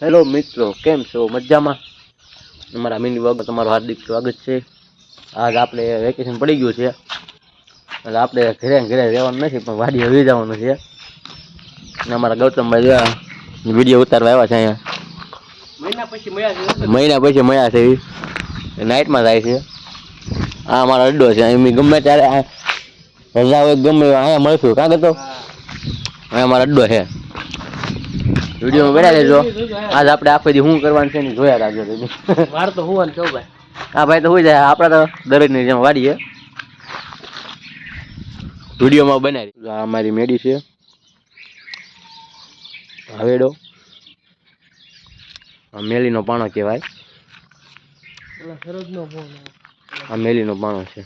Hello મિત્રો, કેમ છો? મજામાં? અમારા મિની વ્લોગમાં તમારું હાર્દિક સ્વાગત છે. આજ આપણે વેકેશન પડી ગયું છે એટલે આપણે ઘરે ઘરે રહેવાનું નથી, પણ વાડીએ આવી જવાનું છે. અને અમારા ગૌતમભાઈ વિડીયો ઉતારવા આવ્યા છે. અહીંયા મહિના પછી મળ્યા છે. નાઇટમાં જાય છે. આ અમારો અડ્ડો છે. અહીં ગમે ત્યારે રજા હોય ગમે અહીંયા મળશું. કાં કરતો અહીંયા અમારો અડ્ડો છે. વિડીયોમાં બના લેજો. આજ આપણે આખો દી શું કરવાનું છે ને જોયા રાખજો. વાર તો હોવાનું છો ભાઈ. હા ભાઈ તો હોય જાય. આપણે તો દરરોજની જેમ વાડીએ વિડીયોમાં બનાવી. આ અમારી મેડી છે, હવેડો. આ મેલીનો પાણો કહેવાય. આ મેલીનો પાણો છે.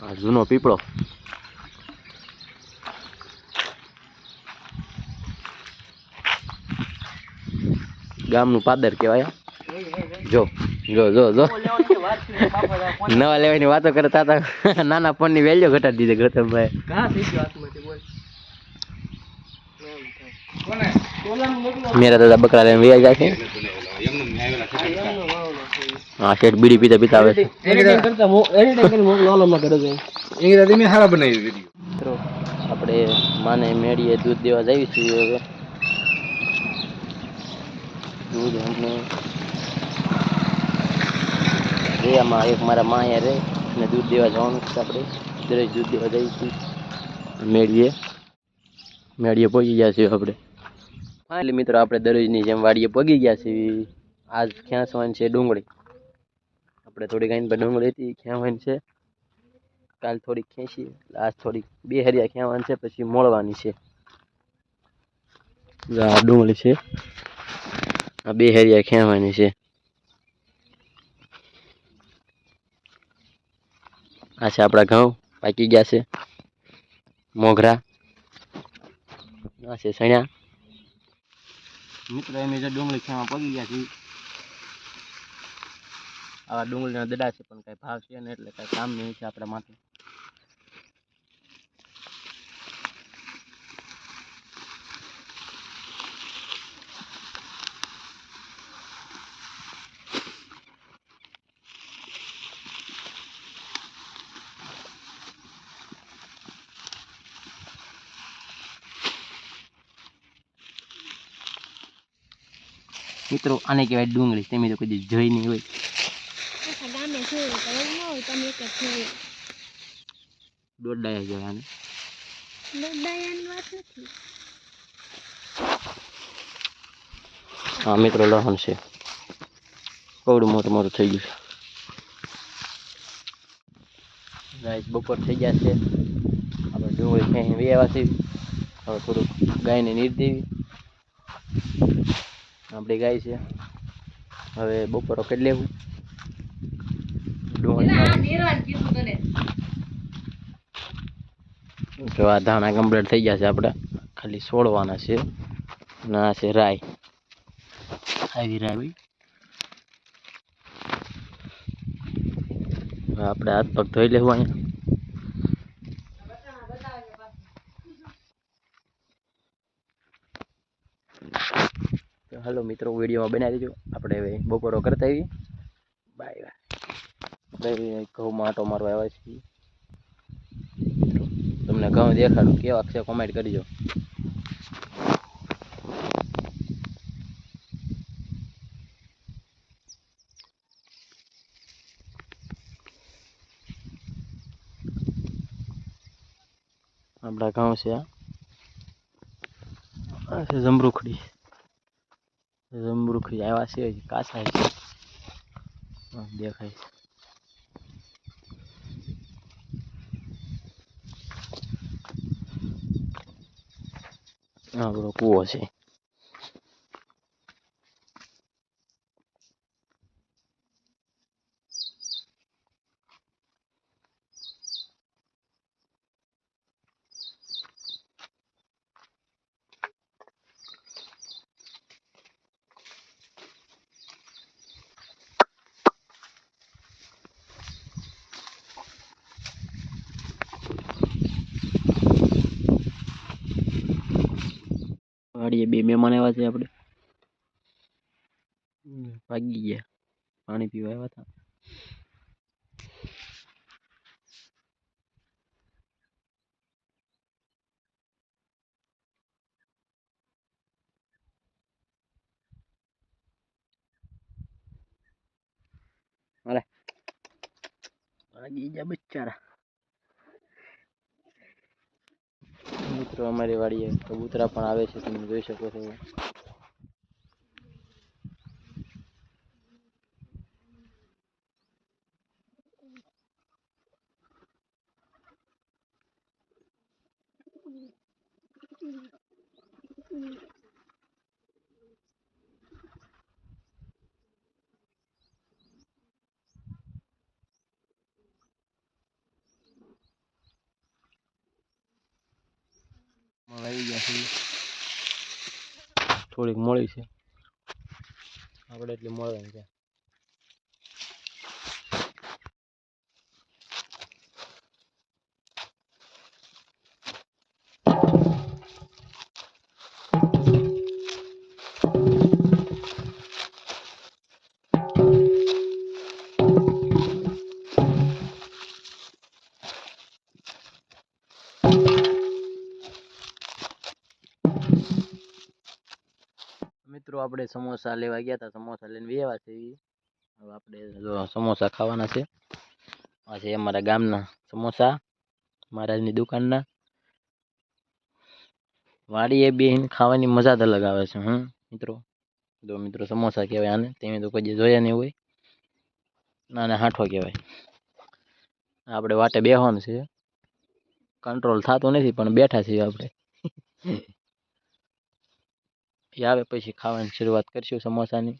આ જૂનો પીપળો. ગામનું પાદર કહેવાય. જો જો જો જો નવા લેવાની વાતો કરતા હતા. નાના ફોનની વેલ્યુ ઘટાડી દીધી ગૌતમભાઈ. મેરા દાદા બકરા લઈને વયા જાય છે. હા, શેઠ બીડી પીતા પીતા આવે છે. આપણે માને મેળીએ દૂધ દેવા જઈએ છીએ. હવે દૂધ અમને દરિયામાં એક મારા માં અહીંયા રહે અને દૂધ દેવા જવાનું છે. આપણે દરેક દૂધ દેવા જઈએ છીએ. મેળીએ પહોંચી ગયા છીએ આપણે. એટલે મિત્રો આપણે દરરોજની જેમ વાડીએ પગી ગયા છીએ. આજ ખેંચવાની છે ડુંગળી. આપણે થોડીક આઈને પર ડુંગળી હતી ખેંચવાની છે. કાલ થોડીક ખેંચી, આજ થોડીક બે હરિયા ખેંચવાની છે, પછી મોળવાની છે. આ ડુંગળી છે, આ બે હરિયા ખેંચવાની છે. આ છે આપણા ઘઉં પાકી ગયા છે. મોગરા આ છે સણ્યા. મિત્રો એમ જો ડુંગળી ખેવા પગી ગયા છે. આવા ડુંગળીના દડા છે, પણ કઈ ભાવ છે ને એટલે કઈ કામ નહીં છે આપણા માટે. મિત્રો આને કહેવાય ડુંગળી. તમે તો કદી જોઈ નહીં હોય. દોડાયા કહેવાય આને. હા મિત્રો, લસણ છે. કવડું મોટું મોટું થઈ ગયું છે. ગાઈસ બપોર થઈ ગયા છે. આપણે ડુંગળી ખેંચી વેવા છે. હવે થોડુંક ગાયને નીર દેવી. આપણી ગાય છે. હવે બપોરો કરી લેવું. જો આ ધાણા કમ્પ્લીટ થઈ ગયા છે. આપણે ખાલી છોડવાના છે. અને આ છે રાઈ. આવી રાઈ આપણે હાથ પગ ધોઈ લેવું અહીંયા. હાલો મિત્રો, વિડીયોમાં બનાવી દેજો. આપણે હવે બપોરો કરતા આવીએ. Bye bye. ઘઉંમાં આટો મારવા આવ્યા છીએ. તમને ઘઉં દેખાડું કેવા છે કોમેન્ટ કરજો. આપણા ઘઉં છે. આ છે જમરૂખડી. જમરૂખડી આવ્યા છે, કાચા છે. દેખાય આ બધો કૂવો છે. વાડીએ બે મહેમાન આવ્યા છે આપણે. ભાગી ગયા, પાણી પીવા આવ્યા હતા. અરે ભાગી ગયા બિચારા. મિત્રો અમારી વાડીએ કબૂતરા પણ આવે છે, તમે જોઈ શકો છો. આવી ગયા છે, થોડીક મળી છે આપણે એટલી મળે છે. મિત્રો આપણે સમોસા લેવા ગયા હતા, સમોસા લઈને આવ્યા છે. હવે આપણે જો સમોસા ખાવાના છે. આ છે અમારા ગામના સમોસા, મહારાજની દુકાનના. વાડીએ બેહીને ખાવાની મજા જ અલગ આવે છે. મિત્રો જો મિત્રો સમોસા કહેવાય આને, તમે તો કોઈ જોયા નહીં હોય. નાને હાંઠો કહેવાય. આપણે વાટે બેહવાનું છે, કંટ્રોલ થતું નથી પણ બેઠા છીએ આપણે. એ આવે પછી ખાવાની શરૂઆત કરશું સમોસાની.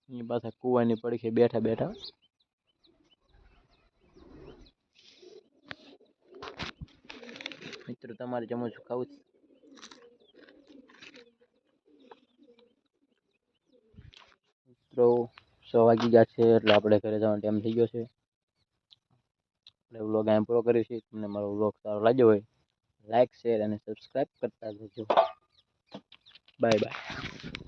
એ પાછા કૂવાની પડખે બેઠા બેઠા. મિત્રો તમારે સમોસું ખાવું છે? મિત્રો 6 વાગી ગયા છે એટલે આપણે ઘરે જવાનો ટાઈમ થઈ ગયો છે. આપણે વ્લોગ અહીં પૂરો કરીશું. તમને મારો વ્લોગ સારો લાગ્યો હોય લાઈક, શેર અને સબસ્ક્રાઈબ કરતા રહેજો. Bye bye.